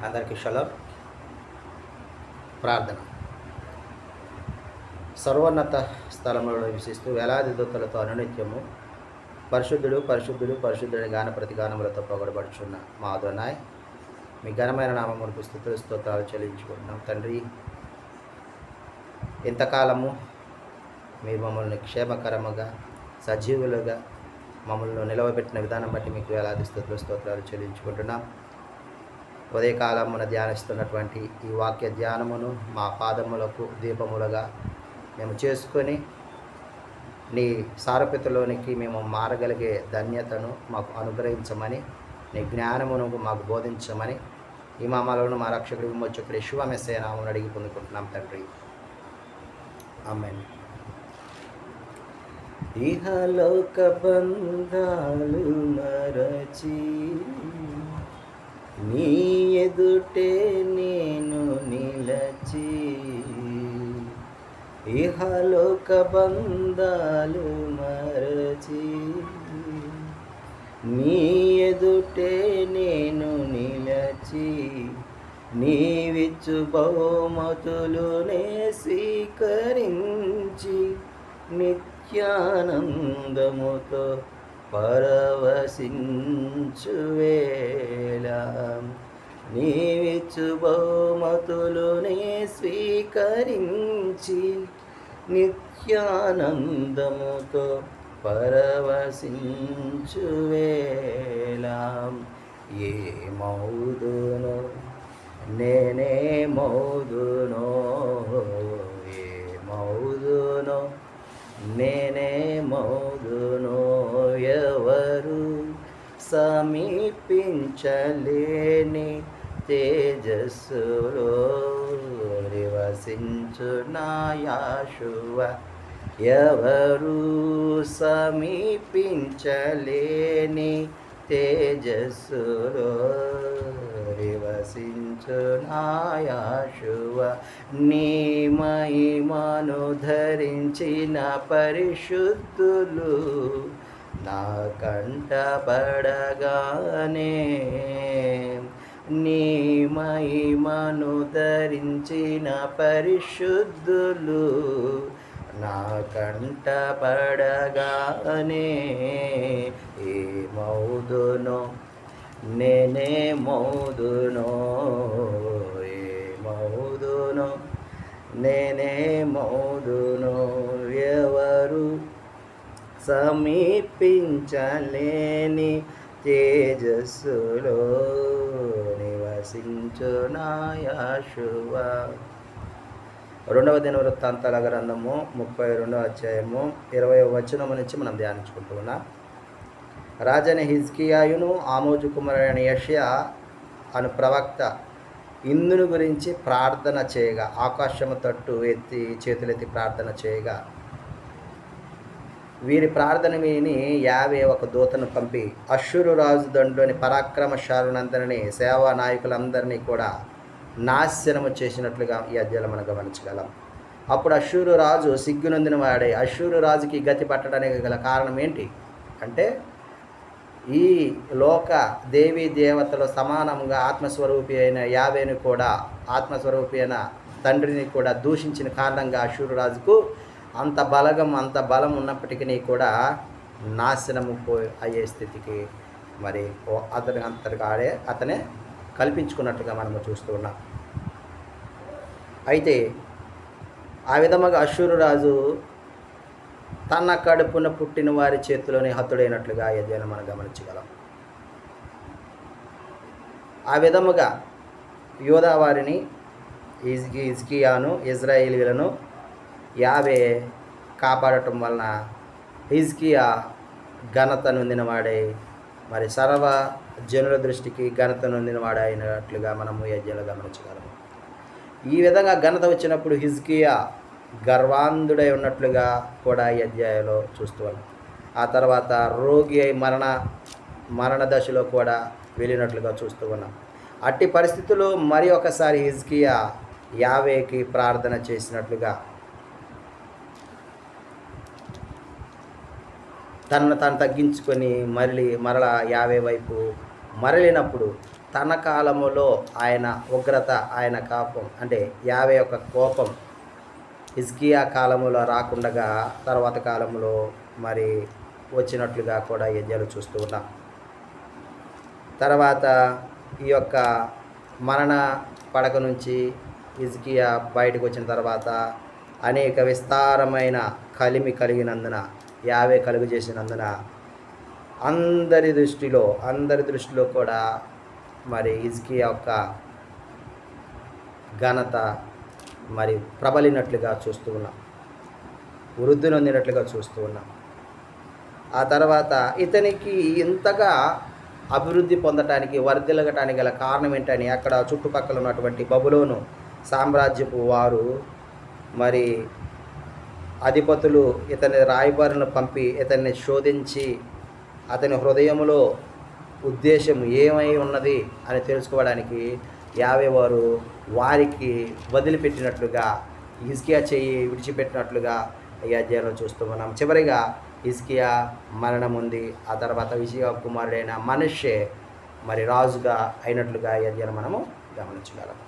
అందరికీ షలోం. ప్రార్థన. సర్వోన్నత స్థలంలో నివసిస్తూ వేలాది దూతలతో అనునిత్యము పరిశుద్ధుడు పరిశుద్ధుడు పరిశుద్ధుడి గాన ప్రతిగానములతో పొగడబడుచున్న మా అదోనాయ్, మీ ఘనమైన నామమునకు స్తుతులు స్తోత్రాలు చెల్లించుకుంటున్నాం. తండ్రి, ఇంతకాలము మీరు మమ్మల్ని క్షేమకరముగా సజీవులుగా మమ్మల్ని నిలవబెట్టిన విధానం బట్టి మీకు వేలాది స్తుతులు స్తోత్రాలు చెల్లించుకుంటున్నాం. ఉదయకాలమున ధ్యానిస్తున్నటువంటి ఈ వాక్య ధ్యానమును మా పాదములకు దీపములుగా మేము చేసుకొని నీ సారూప్యతలోనికి మేము మారగలిగే ధన్యతను మాకు అనుగ్రహించమని, నీ జ్ఞానమును మాకు బోధించమని ఈ మామలను మా రక్షకుడి విమోచకుడు యేషువా మెస్సీయ నామమున అడిగి పొందుకుంటున్నాం తండ్రి. ఆమేన్. ఇహలోక బంధాలు మరచి నీ ఎదుటే నేను నిలచి, ఇహలోక బంధాలు మరచి నీ ఎదుటే నేను నిలచి, నీవిచ్చు బహుమతులునే స్వీకరించి నిత్యానందముతో పరవశించు వేళ, నీవిచ్చు బహుమతులునే స్వీకరించి నిత్యానందముతో పరవశించు వేళ, ఏ మౌదునో నేనే మౌదునో, ఏ మౌదునో నేనే మౌదునో, ఎవరు సమీపించలేని తేజస్సులో నివసించు నా యేషువా, ఎవరు సమీపించలేని తేజస్సులో నివసించు నా యేషువా, నీ మహిమను ధరించిన పరిశుద్ధులు నా కంట పడగానే, నీ మహిమను ధరించిన పరిశుద్ధులు నా కంట పడగానే, ఏ మౌదునో నేనే మౌదునో, ఏ మౌదునో నేనే మౌదునో, ఎవరు సమీపించలేని తేజస్సులో నివసించు నా యేషువా. 2వ దినవృత్తాంతాల గ్రంథము 32వ అధ్యాయము 20వ వచనము నుంచి మనం ధ్యానించుకుంటూ ఉన్నాం. రాజైన హిజ్కియాయును ఆమోజు కుమారుడైన యెషయా అను ప్రవక్త ఇందును గురించి ప్రార్థన చేయగా, ఆకాశము తట్టు ఎత్తి చేతులెత్తి ప్రార్థన చేయగా, వీరి ప్రార్థన విని యావే ఒక దూతను పంపి అష్షూరు రాజు దండుని పరాక్రమశాలులందరినీ, సేవా నాయకులందరినీ కూడా నాశనము చేసినట్లుగా ఈ అధ్యాయంలో మనం గమనించగలం. అప్పుడు అష్షూరు రాజు సిగ్గునందిన వాడే. అష్షూరు రాజుకి గతి పట్టడానికి గల కారణం ఏంటి అంటే, ఈ లోక దేవీ దేవతలు సమానంగా ఆత్మస్వరూపి అయిన యావేను కూడా, ఆత్మస్వరూపి అయిన తండ్రిని కూడా దూషించిన కారణంగా అష్షూరు రాజుకు అంత బలం ఉన్నప్పటికీ కూడా నాశనము అయ్యే స్థితికి మరి అతనే కల్పించుకున్నట్లుగా మనము చూస్తూ ఉన్నాం. అయితే ఆ విధముగా అష్షూరు రాజు తన కడుపున పుట్టిన వారి చేతిలోనే హతుడైనట్లుగా అధ్యాయం మనం గమనించగలం. ఆ విధముగా యూదా వారిని, హిజ్కియాను, ఇజ్రాయేలీలను యావే కాపాడటం వలన హిజ్కియా ఘనత నొందినవాడై, మరి సర్వ జనుల దృష్టికి ఘనత నొందినవాడు అయినట్లుగా మనము ఈ అధ్యాయంలో గమనించగలము. ఈ విధంగా ఘనత వచ్చినప్పుడు హిజ్కియా గర్వాంధుడై ఉన్నట్లుగా కూడా ఈ అధ్యాయంలో చూస్తూ ఉన్నాం. ఆ తర్వాత రోగి అయి మరణ దశలో కూడా వెళ్ళినట్లుగా చూస్తూ ఉన్నాం. అట్టి పరిస్థితుల్లో మరి ఒకసారి హిజ్కియా యావేకి ప్రార్థన చేసినట్లుగా తనను తాను తగ్గించుకొని మరలా యావే వైపు మరలినప్పుడు తన కాలములో ఆయన ఉగ్రత, ఆయన కోపం అంటే యావే యొక్క కోపం హిజ్కియా కాలములో రాకుండగా తర్వాత కాలంలో మరి వచ్చినట్లుగా కూడా యెజ్రెయేలు చూస్తూ ఉన్నాం. తర్వాత ఈ యొక్క మరణ పడక నుంచి హిజ్కియా బయటకు వచ్చిన తర్వాత అనేక విస్తారమైన కలిమి కలిగినందున, యావే కలుగు చేసినందున అందరి దృష్టిలో కూడా మరి హిజ్కియా యొక్క ఘనత మరి ప్రబలినట్లుగా చూస్తూ ఉన్నాం, వృద్ధి నొందినట్లుగా చూస్తూ ఉన్నాం. ఆ తర్వాత ఇతనికి ఇంతగా అభివృద్ధి పొందటానికి, వర్ధిల్లగటానికి గల కారణం ఏంటని అక్కడ చుట్టుపక్కల ఉన్నటువంటి బబులోను సామ్రాజ్యపు వారు మరి అధిపతులు ఇతని రాయబారులను పంపి ఇతన్ని శోధించి అతని హృదయంలో ఉద్దేశం ఏమై ఉన్నది అని తెలుసుకోవడానికి యావే వారు వారికి వదిలిపెట్టినట్లుగా, హిజ్కియా చెయ్యి విడిచిపెట్టినట్లుగా ఈ అధ్యాయంలో చూస్తూ ఉన్నాం. చివరిగా హిజ్కియా మరణం ఉంది. ఆ తర్వాత ఉజ్జియా కుమారుడైన మనష్షే మరి రాజుగా అయినట్లుగా ఈ అధ్యాయం మనము గమనించగలం.